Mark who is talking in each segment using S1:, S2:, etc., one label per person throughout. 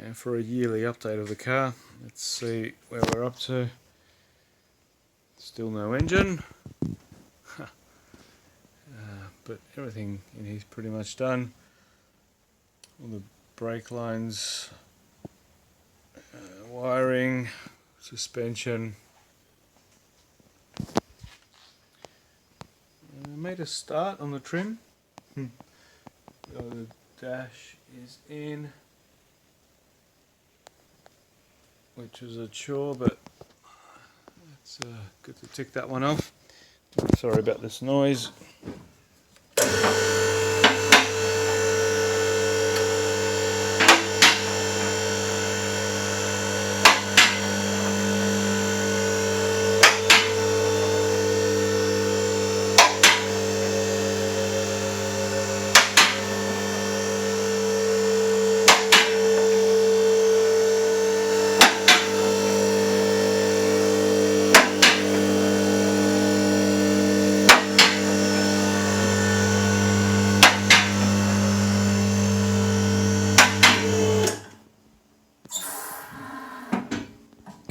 S1: and for a yearly update of the car. Let's see where we're up to. Still no engine, but everything in here's pretty much done. All the brake lines, wiring, suspension. Made a start on the trim. The dash is in, which was a chore, but it's good to tick that one off. Sorry about this noise.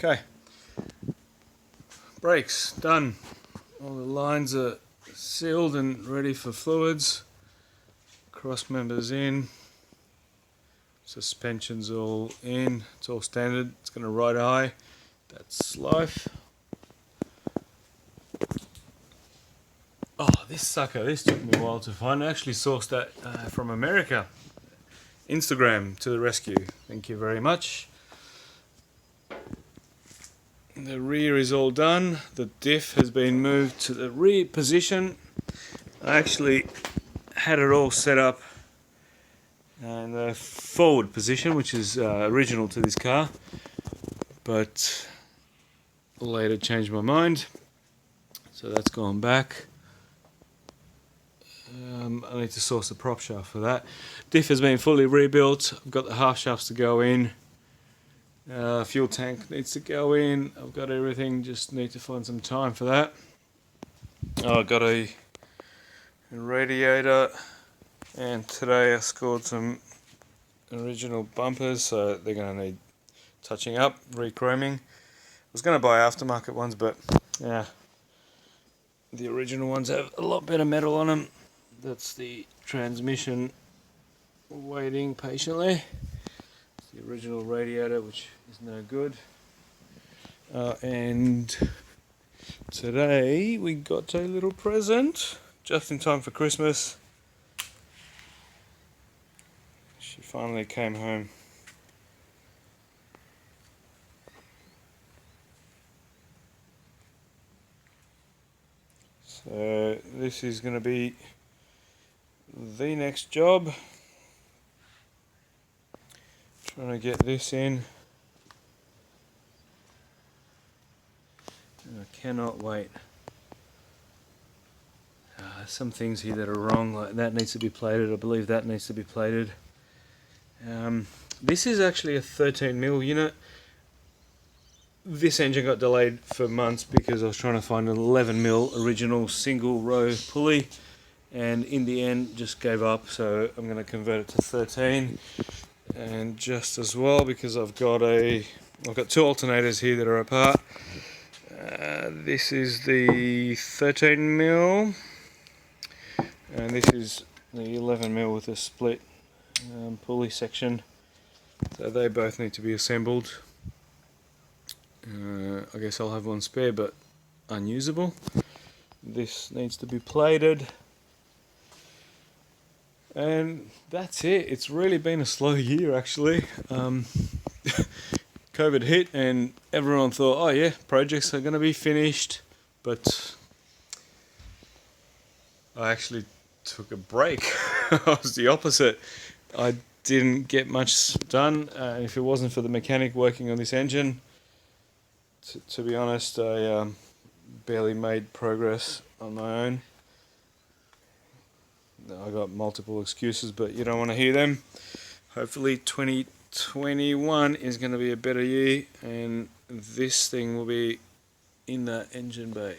S1: Okay, brakes done. All the lines are sealed and ready for fluids. Cross members in. Suspension's all in. It's all standard. It's going to ride high. That's life. Oh, this sucker. This took me a while to find. I actually sourced that from America. Instagram to the rescue. Thank you very much. The rear is all done. The diff has been moved to the rear position. I actually had it all set up in the forward position, which is original to this car, but later changed my mind, so that's gone back. I need to source a prop shaft for that. Diff has been fully rebuilt. I've got the half shafts to go in. Fuel tank needs to go in. I've got everything, just need to find some time for that. I've got a radiator, and today I scored some original bumpers, so they're going to need touching up, re-chroming. I was going to buy aftermarket ones, but yeah, the original ones have a lot better metal on them. That's the transmission waiting patiently. The original radiator, which is no good. And today we got a little present just in time for Christmas. She finally came home. So this is going to be the next job. Trying to get this in. And I cannot wait. Some things here that are wrong, like that needs to be plated. I believe that needs to be plated. This is actually a 13mm unit. This engine got delayed for months because I was trying to find an 11mm original single row pulley, and in the end just gave up, so I'm going to convert it to 13. And just as well, because I've got two alternators here that are apart. This is the 13mm, and this is the 11mm with a split pulley section. So they both need to be assembled. I guess I'll have one spare, but unusable. This needs to be plated. And that's it. It's really been a slow year, actually. COVID hit and everyone thought, oh yeah, projects are going to be finished, but I actually took a break. I was the opposite. I didn't get much done. If it wasn't for the mechanic working on this engine, to be honest, I barely made progress on my own. I got multiple excuses, but you don't want to hear them. Hopefully 2021 is going to be a better year, and this thing will be in the engine bay.